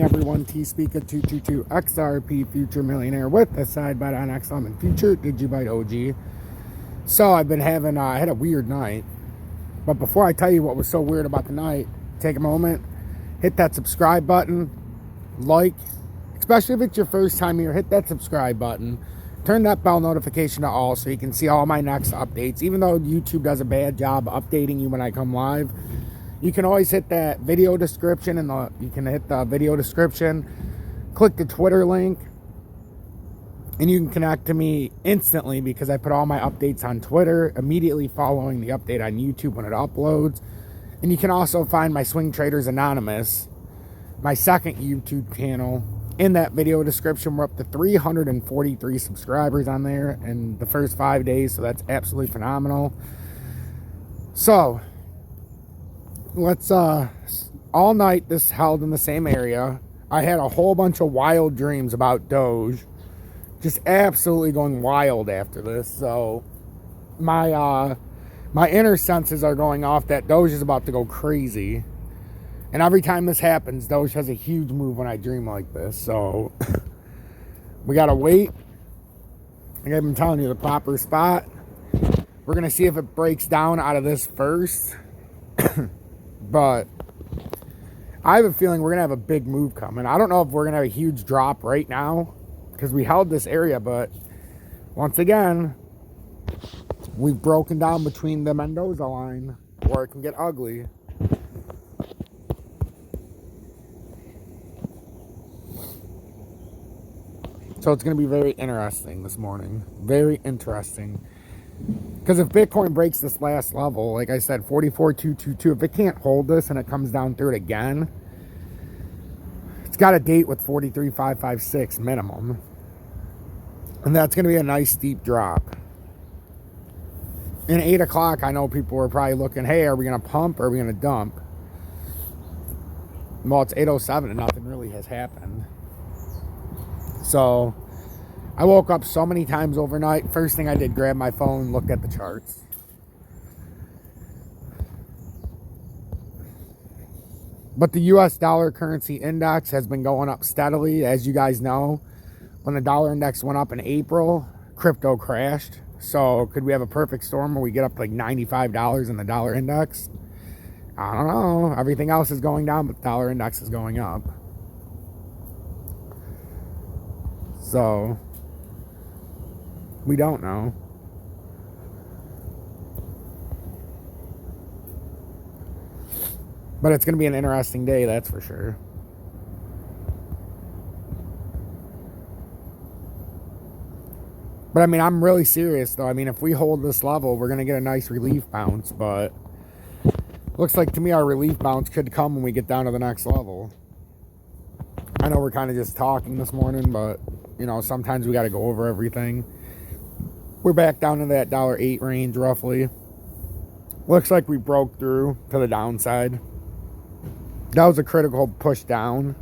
Everyone, T-Speaker 222 XRP Future Millionaire with a side bet on XM and Future Digibyte OG. So I've been having, I had a weird night. But before I tell you what was so weird about the night, take a moment, hit that subscribe button, like, especially if it's your first time here, hit that subscribe button. Turn that bell notification to all so you can see all my next updates. Even though YouTube does a bad job updating you when I come live, you can always hit that video description, and you can hit the video description, click the Twitter link, and you can connect to me instantly because I put all my updates on Twitter immediately following the update on YouTube when it uploads. And you can also find my Swing Traders Anonymous, my second YouTube channel, in that video description. We're up to 343 subscribers on there in the first 5 days, so that's absolutely phenomenal. So let's all night this held in the same area. I had a whole bunch of wild dreams about Doge, just absolutely going wild after this. So my inner senses are going off that Doge is about to go crazy, and every time this happens, Doge has a huge move when I dream like this. So we gotta wait. I've been telling you the proper spot. We're gonna see if it breaks down out of this first. But I have a feeling we're going to have a big move coming. I don't know if we're going to have a huge drop right now because we held this area, but once again, we've broken down between the Mendoza line, or it can get ugly. So it's going to be very interesting this morning. Very interesting. Because if Bitcoin breaks this last level, like I said, 44,222, if it can't hold this and it comes down through it again, it's got a date with 43,556 minimum. And that's going to be a nice steep drop. In 8 o'clock, I know people were probably looking, hey, are we going to pump or are we going to dump? Well, it's 8:07 and nothing really has happened. So I woke up so many times overnight. First thing I did, grab my phone, looked at the charts. But the US dollar currency index has been going up steadily. As you guys know, when the dollar index went up in April, crypto crashed. So could we have a perfect storm where we get up like $95 in the dollar index? I don't know. Everything else is going down, but the dollar index is going up. So we don't know. But it's going to be an interesting day, that's for sure. But I mean, I'm really serious though. I mean, if we hold this level, we're going to get a nice relief bounce. But looks like to me our relief bounce could come when we get down to the next level. I know we're kind of just talking this morning, but you know, sometimes we got to go over everything. We're back down to that $1.08 range roughly. Looks like we broke through to the downside. That was a critical push down.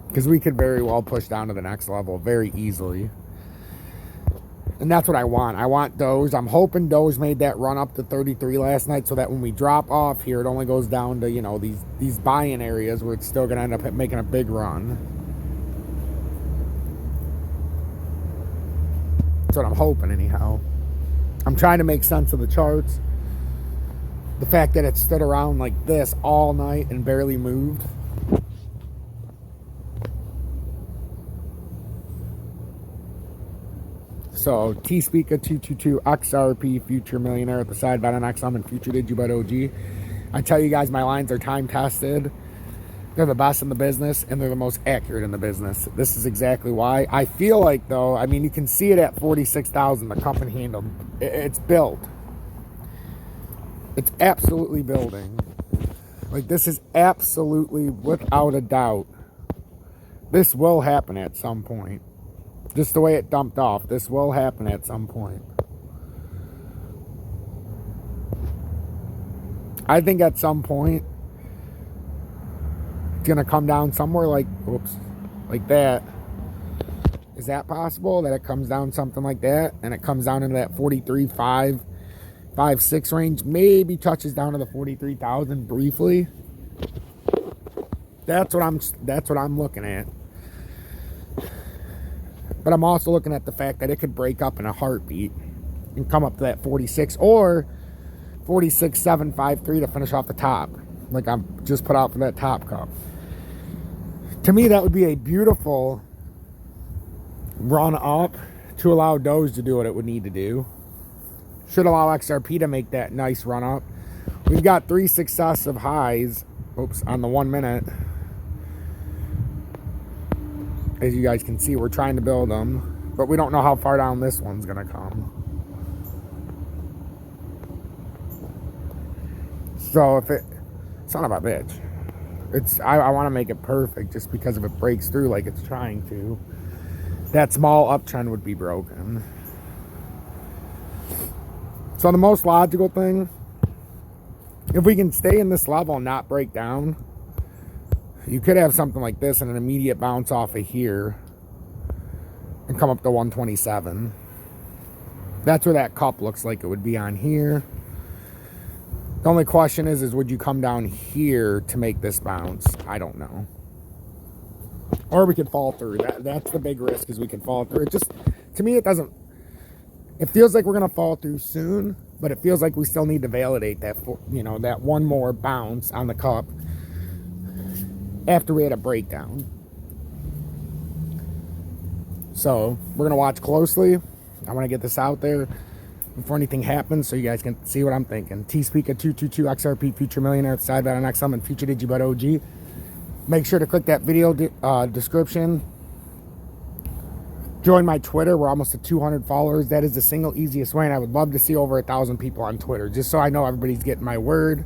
Because we could very well push down to the next level very easily. And that's what I want. I want Doge. I'm hoping Doge made that run up to 33 last night so that when we drop off here, it only goes down to, you know, these buy-in areas where it's still going to end up making a big run. That's what I'm hoping anyhow. I'm trying to make sense of the charts. The fact that it stood around like this all night and barely moved. So, T-Speaker 222 XRP Future Millionaire at the side bet on XM and Future Digibyte OG. I tell you guys, my lines are time tested. They're the best in the business, and they're the most accurate in the business. This is exactly why. I feel like, though, I mean, you can see it at 46,000, the cup and handle. It's built. It's absolutely building. Like, this is absolutely, without a doubt, this will happen at some point. Just the way it dumped off, this will happen at some point. I think at some point, it's going to come down somewhere like, oops, like that. Is that possible? That it comes down something like that? And it comes down into that 43.5 5-6 range, maybe touches down to the 43,000 briefly. That's what I'm looking at. But I'm also looking at the fact that it could break up in a heartbeat and come up to that 46 or 46,753 to finish off the top, like I'm just put out for that top cup. To me, that would be a beautiful run up to allow Doge to do what it would need to do. Should allow XRP to make that nice run up. We've got 3 successive highs, on the 1 minute. As you guys can see, we're trying to build them, but we don't know how far down this one's gonna come. So if it, son of a bitch, I want to make it perfect just because if it breaks through like it's trying to, that small uptrend would be broken. So the most logical thing, if we can stay in this level and not break down, you could have something like this and an immediate bounce off of here and come up to 127. That's where that cup looks like it would be on here. The only question is would you come down here to make this bounce? I don't know. Or we could fall through. That's the big risk, is we could fall through. It just, to me, it doesn't, it feels like we're going to fall through soon, but it feels like we still need to validate that, that one more bounce on the cup after we had a breakdown. So we're going to watch closely. I want to get this out there before anything happens so you guys can see what I'm thinking. T-Speak at 222 XRP Future Millionaire, side bet on XM and Future Digibud OG. Make sure to click that video description. Join my Twitter. We're almost at 200 followers. That is the single easiest way, and I would love to see over 1,000 people on Twitter, just so I know everybody's getting my word.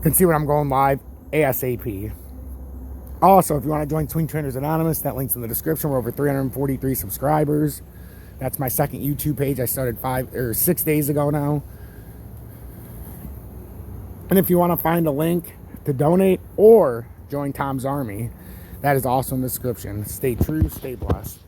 Can see when I'm going live ASAP. Also, if you want to join Swing Traders Anonymous, that link's in the description. We're over 343 subscribers. That's my second YouTube page. I started 5 or 6 days ago now. And if you want to find a link to donate or join Tom's Army, that is also in the description. Stay true, stay blessed.